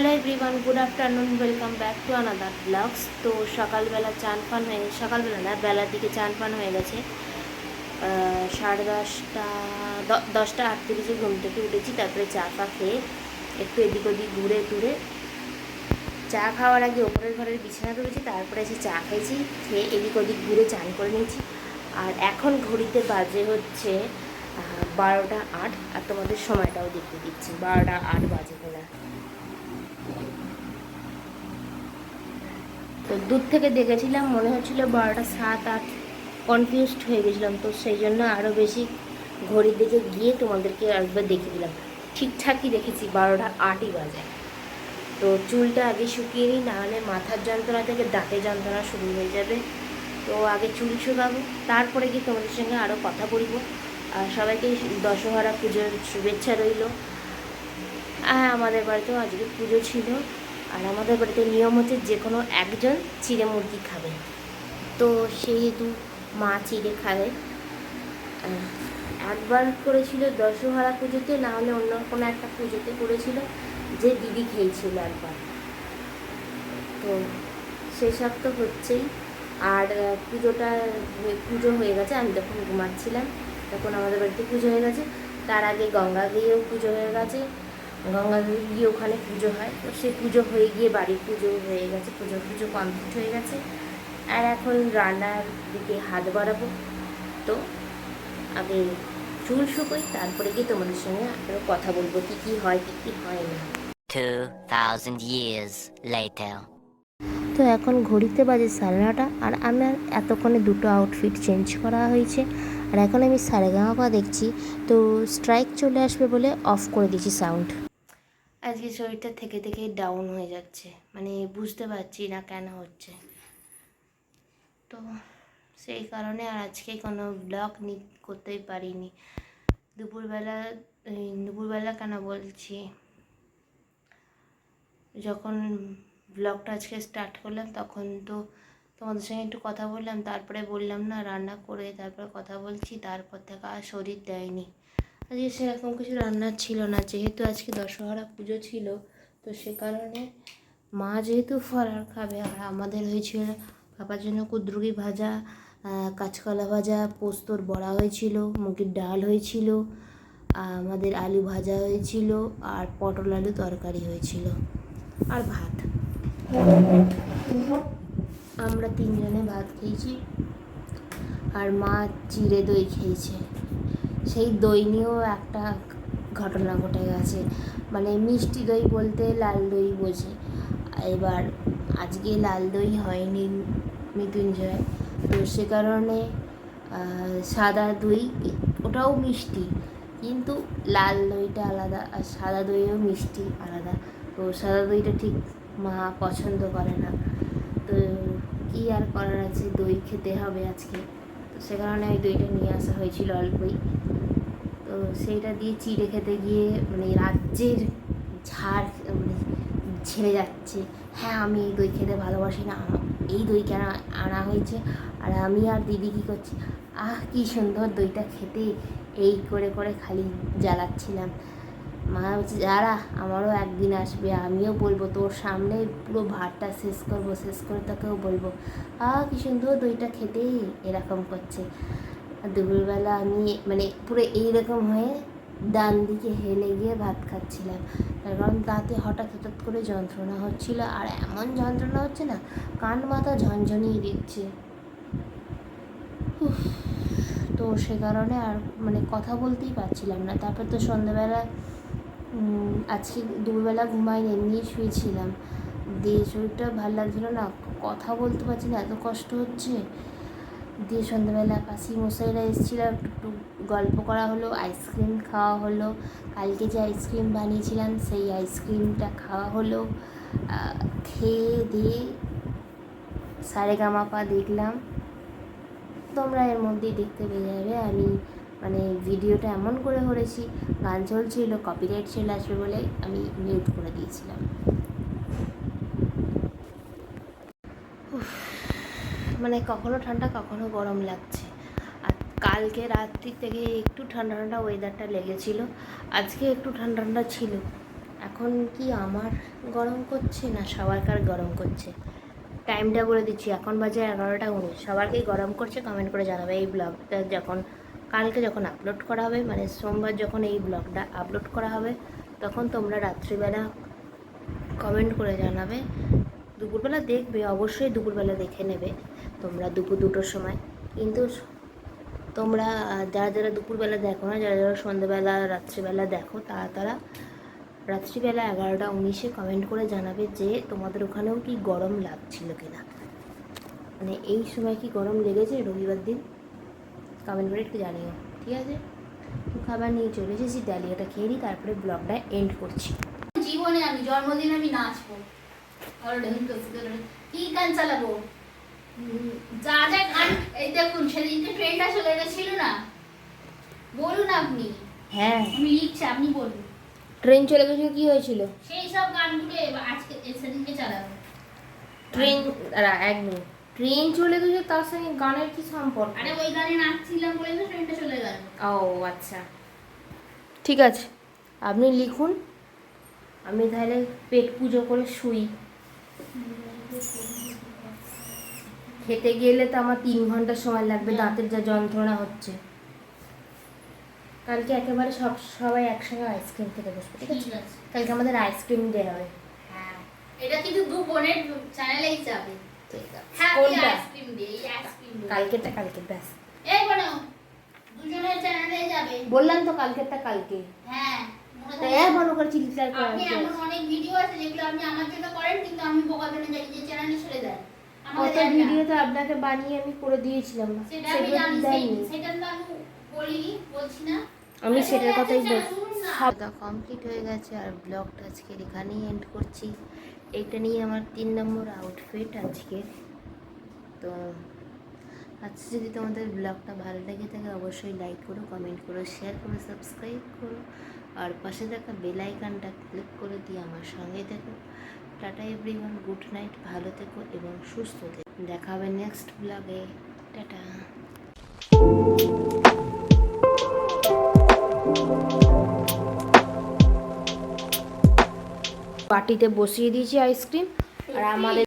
Hello everyone, good afternoon, welcome back to another blogs. তো সকালবেলা চান পান হয়ে, সকালবেলা না, বেলার দিকে চান পান হয়ে গেছে। 10:30, 10:38 ঘুম থেকে উঠেছি। তারপরে চা ফা খেয়ে একটু এদিক ওদিক ঘুরে টুরে চা খাওয়ার আগে ওপরের ঘরের বিছানা তুলেছি, তারপরে এসে চা খেয়েছি, খেয়ে এদিক ওদিক ঘুরে চান করে নিয়েছি। আর এখন ঘড়িতে বাজে হচ্ছে 12:08। আর তোমাদের সময়টাও দেখতে দিচ্ছি, 12:08 বাজে কিনা। তো দূর থেকে দেখেছিলাম, মনে হচ্ছিলো 12:07-08, কনফিউজড হয়ে গেছিলাম। তো সেই জন্য আরও বেশি ঘড়ির দিকে গিয়ে তোমাদেরকে একবার দেখে দিলাম। ঠিকঠাকই দেখেছি, 12:08ই বাজে। তো চুলটা আগে শুকিয়ে নিই, নাহলে মাথার যন্ত্রণা থেকে দাঁতের যন্ত্রণা শুরু হয়ে যাবে। তো আগে চুল শুকাবো, তারপরে গিয়ে তোমাদের সঙ্গে আরও কথা বলবো। আর সবাইকে দশহরা পুজোর শুভেচ্ছা রইল। আমাদের বাড়িতেও আজকে পুজো ছিল। আর আমাদের বাড়িতে নিয়ম হচ্ছে যে কোনো একজন চিড়ে মুরগি খাবে। তো সেহেতু মা চিড়ে খাবে। একবার করেছিল দশহরা পুজোতে, না হলে অন্য কোনো একটা পুজোতে করেছিল, যে দিদি খেয়েছিল একবার। তো সেসব তো হচ্ছেই। আর পুজো হয়ে গেছে, আমি তখন ঘুমাচ্ছিলাম, তখন আমাদের বাড়িতে পুজো হয়ে গেছে। তার আগে গঙ্গা গিয়েও পুজো হয়ে গেছে, গঙ্গা গিয়ে ওখানে পুজো হয়। তো সে পুজো হয়ে গিয়ে বাড়ির পুজো হয়ে গেছে, পুজো কমপ্লিট হয়ে গেছে। আর এখন রান্নার দিকে হাত বাড়াবো। তো আগে চুল শুকোই, তারপরে গিয়ে তোমাদের সঙ্গে আরও কথা বলবো কী কী হয় কী কী হয় না। 2000 years later. তো এখন ঘড়িতে বাজে 9:30, আর আমার এতক্ষণে দুটো আউটফিট চেঞ্জ করা হয়েছে। আর এখন আমি সারেগামাপা দেখছি। তো স্ট্রাইক চলে আসবে বলে অফ করে দিয়েছি সাউন্ড। আজকে শরীরটা থেকে থেকেই ডাউন হয়ে যাচ্ছে, মানে বুঝতে পারছি না কেন হচ্ছে। তো সেই কারণে আর আজকে কোনো ব্লগ করতেই পারিনি। দুপুরবেলা কেন বলছি, যখন ব্লগটা আজকে স্টার্ট করলাম তখন তো তোমাদের সঙ্গে একটু কথা বললাম, তারপরে বললাম না রান্না করে তারপরে কথা বলছি, তারপর থেকে আর শরীর দেয়নি। আজকে সেরকম কিছু রান্নার ছিল না, যেহেতু আজকে দশহরা পুজো ছিল। তো সে কারণে মা যেহেতু ফলার খাবে, আর আমাদের হয়েছিল পাপার জন্য কুদ্রুকি ভাজা, কাঁচকলা ভাজা, পোস্তর বড়া হয়েছিল, মুগের ডাল হয়েছিল, আমাদের আলু ভাজা হয়েছিল, আর পটল আলু তরকারি হয়েছিল, আর ভাত। আমরা 3 জনে ভাত খেয়েছি, আর মা চিড়ে দই খেয়েছে। সেই দই নিয়েও একটা ঘটনা ঘটে গেছে, মানে মিষ্টি দই বলতে লাল দই বোঝে। এবার আজকে লাল দই হয়নি মৃত্যুঞ্জয়, তো সে কারণে সাদা দই, ওটাও মিষ্টি, কিন্তু লাল দইটা আলাদা, আর সাদা দইও মিষ্টি আলাদা। তো সাদা দইটা ঠিক মা পছন্দ করে না। তো কী আর করার আছে, দই খেতে হবে আজকে। তো সে কারণে ওই দইটা নিয়ে আসা হয়েছিল অল্পই। তো সেইটা দিয়ে চিড়ে খেতে গিয়ে মানে রাজ্যের ঝাড় মানে ছেড়ে যাচ্ছে। হ্যাঁ, আমি এই দই খেতে ভালোবাসি না, এই দই কেন আনা হয়েছে, আর আমি আর দিদি কী করছি, কী সুন্দর দইটা খেতে, এই করে করে খালি জ্বালাচ্ছিলাম। মা বলছে যারা আমারও একদিন আসবে, আমিও বলবো তোর সামনে পুরো ভাতটা শেষ করে তাকেও বলবো কী সুন্দর দইটা খেতে, এরকম করছে। আর দুপুরবেলা আমি মানে পুরো এইরকম হয়ে ডান দিকে হেলে গিয়ে ভাত খাচ্ছিলাম, তার কারণ দাঁতে হঠাৎ করে যন্ত্রণা হচ্ছিল, আর এমন যন্ত্রণা হচ্ছে না, কান মাথা ঝনঝনিয়ে দিচ্ছে। তো সে কারণে আর মানে কথা বলতেই পারছিলাম না। তারপর তো সন্ধ্যাবেলা আজকে দুপুরবেলা ঘুমাইনি, এমনি শুয়েছিলাম, দিয়ে শরীরটা ভালো লাগছিলো না, কথা বলতে পারছি না, এত কষ্ট হচ্ছে। দিয়ে সন্ধ্যাবেলা কাশি মশাইরা এসেছিলো, একটু গল্প করা হলো, আইসক্রিম খাওয়া হলো। কালকে যে আইসক্রিম বানিয়েছিলাম সেই আইসক্রিমটা খাওয়া হলো। খেয়ে দিয়ে সারেগামাপা দেখলাম, তোমরা এর মধ্যেই দেখতে পেয়ে যাবে। আমি মানে ভিডিওটা এমন করে করেছি, গান চলছিল, কপিরাইট চলে আসবে বলে আমি মিউট করে দিয়েছিলাম। মানে কখনো ঠান্ডা কখনো গরম লাগছে। আর কালকে রাত্রি থেকে একটু ঠান্ডা ঠান্ডা ওয়েদারটা লেগেছিল, আজকে একটু ঠান্ডা ঠান্ডা ছিল। এখন কি আমার গরম করছে না সবারকার গরম করছে? টাইমটা বলে দিচ্ছি, এখন বাজে 11টা 19। সবারকেই গরম করছে কমেন্ট করে জানাবে। এই ব্লগটা কালকে যখন আপলোড করা হবে, মানে সোমবার যখন এই ব্লগটা আপলোড করা হবে, তখন তোমরা রাত্রিবেলা কমেন্ট করে জানাবে। দুপুরবেলা দেখবে, অবশ্যই দুপুরবেলা দেখে নেবে তোমরা, দুপুর 2টোর সময়। কিন্তু তোমরা যারা যারা দুপুরবেলা দেখো না, যারা যারা সন্ধ্যেবেলা রাত্রিবেলা দেখো, তারা রাত্রিবেলা 11টা 19-এ কমেন্ট করে জানাবে যে তোমাদের ওখানেও কি গরম লাগছিল কিনা, মানে এই সময় কি গরম লেগেছে রবিবার দিন, কমেন্ট করে একটু জানিও, ঠিক আছে? তো খাবার নিয়ে চলে এসেছি, ডালিয়াটা খেয়ে নিই, তারপরে ব্লগটা এন্ড করছি। জীবনে আমি জন্মদিন আমি নাচবো, কি গান চালাবো, যা যা গান, এই দেখুন সেদিনকে ট্রেনটা চলে গেছিল না, বলুন আপনি। হ্যাঁ, আমি লিখছি, আপনি বলুন। ট্রেন চলে গেছিল, কি হয়েছিল? সেই সব গানগুলো আজকে সেদিনকে চালাবো। ট্রেন, এক মিনিট, ট্রেন চলে গেছে তার সঙ্গে গানের কি সম্পর্ক? আরে ওই গানে নাচছিলাম বলে তো ট্রেনটা চলে গেল। ও আচ্ছা, ঠিক আছে, আপনি লিখুন, আমি তাহলে পেট পুজো করে শুই। খেতে গেলে তো আমার 3 ঘন্টা সময় লাগবে, দাঁতের যা যন্ত্রণা হচ্ছে। কালকে একেবারে সবাই একসঙ্গে আইসক্রিম খেতে বসবে, ঠিক আছে? ঠিক আছে। কালকে আমাদের আইসক্রিম ডে হবে। হ্যাঁ, এটা কিন্তু দু বোনের চ্যানেলেই যাবে। ঠিক আছে, হ্যাপি কোনটা? Ice cream day, ice cream day. কালকে ব্যাস, এই বোনো, দুজনের চ্যানেলে যাবে। বললাম তো কালকেরটা কালকে। হ্যাঁ, মনে তাই থাকে। মনে করে চিৎকার করে আপনি এমন অনেক ভিডিও আছে যেগুলো আপনি আমার জন্য করেন, কিন্তু আমি বোকা জন্য যাই যে চ্যানেলে ছেড়ে দেন। আমাকে কত দেন না। ভিডিও তো আপনাকে বানিয়ে আমি করে দিয়েছিলাম, সেটা আমি সেগুলো জানি, দেননি। সেটা তো আমি বলিনি, বলছি না। আমি সেটার কথাই আচ্ছা, বলছি। শুনুন না। খাওয়া কমপ্লিট হয়ে গেছে আর ব্লগটা আজকে এখানেই এন্ড করছি। এইটা নিয়ে আমার 3 নম্বর আউটফিট আজকে। তো আজকে যদি তোমাদের ব্লগটা ভালো লেগে থাকে অবশ্যই লাইক করো, কমেন্ট করো, শেয়ার করো, সাবস্ক্রাইব করো, আর পাশে থাকা বেল আইকনটা ক্লিক করে দিয়ে আমার সঙ্গে থেকো। টাটা এভরিওয়ান, গুড নাইট, ভালো থেকো এবং সুস্থ থেকো। দেখা হবে নেক্সট ব্লগে। টাটা। বাটিতে বসিয়ে দিয়েছি আইসক্রিম, আর আমাদের